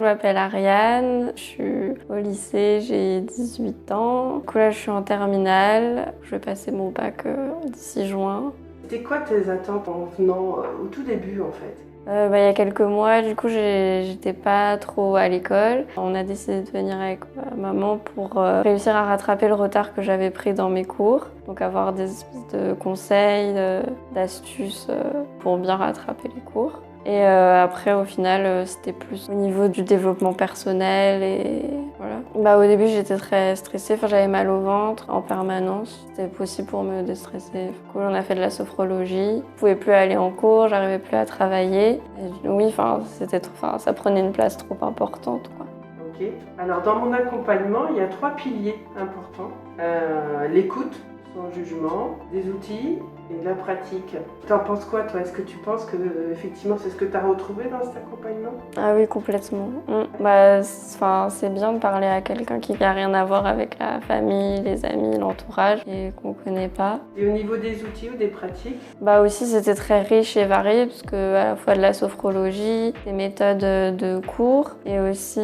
Je m'appelle Ariane, je suis au lycée, j'ai 18 ans. Du coup là je suis en terminale, je vais passer mon bac d'ici juin. C'était quoi tes attentes en venant au tout début en fait? Il y a quelques mois, du coup j'étais pas trop à l'école. On a décidé de venir avec ma maman pour réussir à rattraper le retard que j'avais pris dans mes cours. Donc avoir des espèces de conseils, d'astuces pour bien rattraper les cours. Et après, au final, c'était plus au niveau du développement personnel et voilà. Au début, j'étais très stressée, j'avais mal au ventre en permanence. C'était possible pour me déstresser. Du coup, on a fait de la sophrologie. Je pouvais plus aller en cours, j'arrivais plus à travailler. Et oui, ça prenait une place trop importante, quoi. Ok. Alors, dans mon accompagnement, il y a 3 piliers importants. L'écoute, sans jugement, des outils et la pratique. T'en penses quoi, toi? Est-ce que tu penses que effectivement c'est ce que tu as retrouvé dans cet accompagnement? Ah oui, complètement. C'est bien de parler à quelqu'un qui n'a rien à voir avec la famille, les amis, l'entourage et qu'on ne connaît pas. Et au niveau des outils ou des pratiques? Aussi, c'était très riche et varié parce que à la fois de la sophrologie, des méthodes de cours et aussi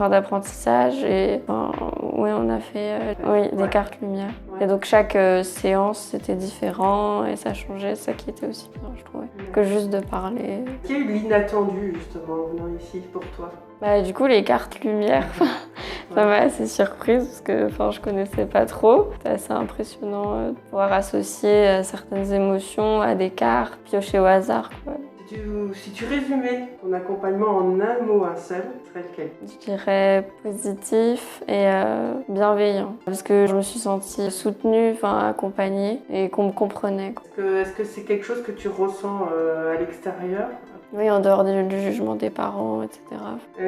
d'apprentissage. Et oui, on a fait des cartes lumière. Ouais. Et donc chaque séance, c'était différent et ça changeait, ça qui était aussi bien, je trouvais, que juste de parler. Qu'il y a eu l'inattendu justement en venant ici pour toi? Du coup, les cartes lumière, ça m'a assez surprise parce que je connaissais pas trop. C'était assez impressionnant de pouvoir associer certaines émotions à des cartes, piocher au hasard, quoi. Si tu résumais ton accompagnement en un mot, un seul, ce serait lequel? Je dirais positif et bienveillant. Parce que je me suis sentie soutenue, accompagnée et qu'on me comprenait. Est-ce que c'est quelque chose que tu ressens à l'extérieur? Oui, en dehors du jugement des parents, etc.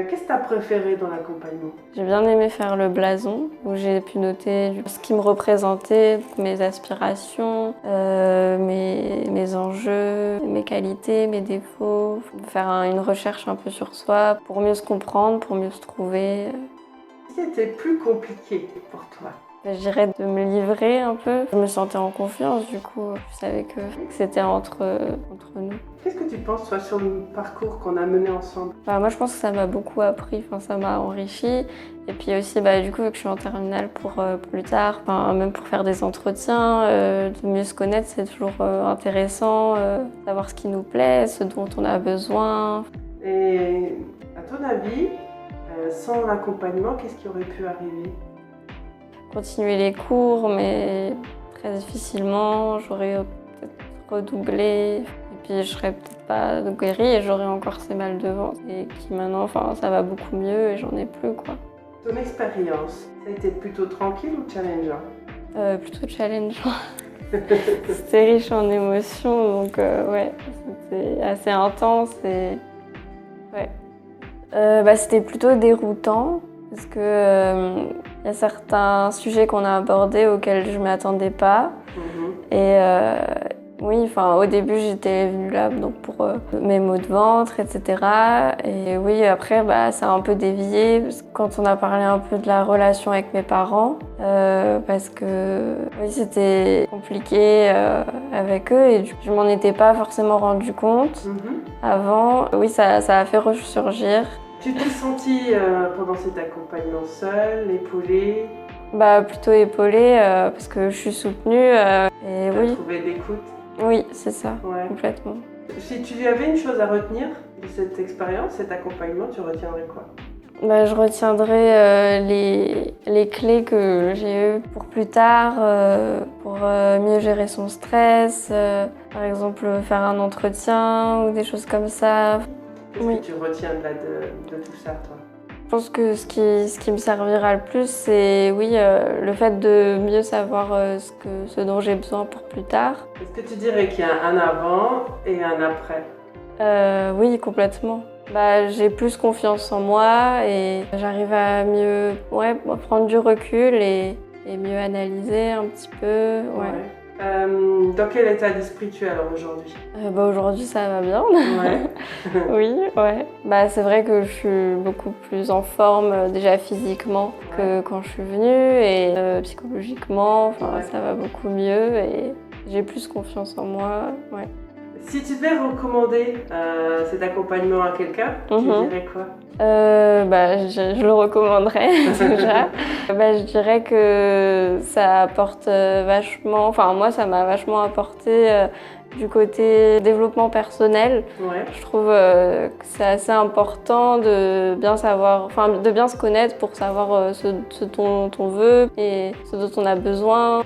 Qu'est-ce que tu as préféré dans l'accompagnement? J'ai bien aimé faire le blason, où j'ai pu noter ce qui me représentait, mes aspirations, mes enjeux, mes qualités, mes défauts. Faire une recherche un peu sur soi pour mieux se comprendre, pour mieux se trouver. Qu'est-ce qui était plus compliqué pour toi? Je dirais de me livrer un peu. Je me sentais en confiance, du coup, je savais que c'était entre nous. Qu'est-ce que tu penses, toi, sur le parcours qu'on a mené ensemble? Moi, je pense que ça m'a beaucoup appris, ça m'a enrichi. Et puis aussi, du coup, vu que je suis en terminale pour plus tard, même pour faire des entretiens, de mieux se connaître, c'est toujours intéressant, savoir ce qui nous plaît, ce dont on a besoin. Et à ton avis, sans l'accompagnement, qu'est-ce qui aurait pu arriver? Continuer les cours, mais très difficilement. J'aurais peut-être redoublé. Et puis je serais peut-être pas guérie et j'aurais encore ces mal de ventre. Et qui maintenant, ça va beaucoup mieux et j'en ai plus, quoi. Ton expérience, ça a été plutôt tranquille ou challengeant? Plutôt challengeant. C'était riche en émotions, donc c'était assez intense et c'était plutôt déroutant. Parce que y a certains sujets qu'on a abordés auxquels je ne m'attendais pas. Et au début, j'étais venue là pour mes maux de ventre, etc. Et oui, après, ça a un peu dévié parce que quand on a parlé un peu de la relation avec mes parents, parce que c'était compliqué avec eux et je m'en étais pas forcément rendu compte avant. Oui, ça a fait ressurgir. Tu t'es sentie pendant cet accompagnement seule, épaulée? Plutôt épaulée parce que je suis soutenue. Et oui. Tu as trouvé d'écoute? Oui, c'est ça, complètement. Si tu avais une chose à retenir de cette expérience, cet accompagnement, tu retiendrais quoi? Je retiendrai les clés que j'ai eues pour plus tard, pour mieux gérer son stress, par exemple faire un entretien ou des choses comme ça. Qu'est-ce que tu retiens de tout ça, toi? Je pense que ce qui me servira le plus, c'est le fait de mieux savoir ce dont j'ai besoin pour plus tard. Est-ce que tu dirais qu'il y a un avant et un après? Oui, complètement. J'ai plus confiance en moi et j'arrive à mieux prendre du recul et mieux analyser un petit peu. Dans quel état d'esprit tu es alors aujourd'hui? Aujourd'hui, ça va bien. Oui, c'est vrai que je suis beaucoup plus en forme déjà physiquement que quand je suis venue et psychologiquement, ça va beaucoup mieux et j'ai plus confiance en moi. Si tu devais recommander cet accompagnement à quelqu'un, tu dirais quoi? Je le recommanderais déjà. Je dirais que ça apporte vachement, enfin moi ça m'a vachement apporté du côté développement personnel. Ouais. Je trouve que c'est assez important de bien savoir, enfin de bien se connaître pour savoir ce dont on veut et ce dont on a besoin.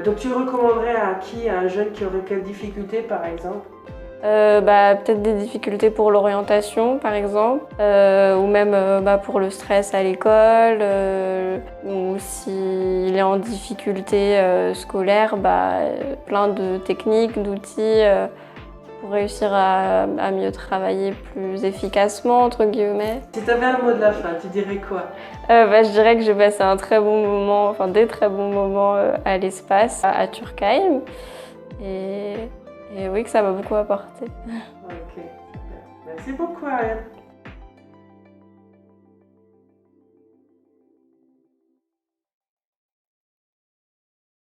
Donc tu recommanderais à qui? À un jeune qui aurait quelle difficulté par exemple? Peut-être des difficultés pour l'orientation par exemple, ou même pour le stress à l'école, ou s'il est en difficulté scolaire, plein de techniques, d'outils pour réussir à mieux travailler plus efficacement entre guillemets. Si tu avais un mot de la fin, tu dirais quoi? Je dirais que j'ai passé un très bon moment, enfin des très bons moments à l'espace, à Turkheim. Et oui, que ça m'a beaucoup apporté. Ok, super. Merci beaucoup Ariane.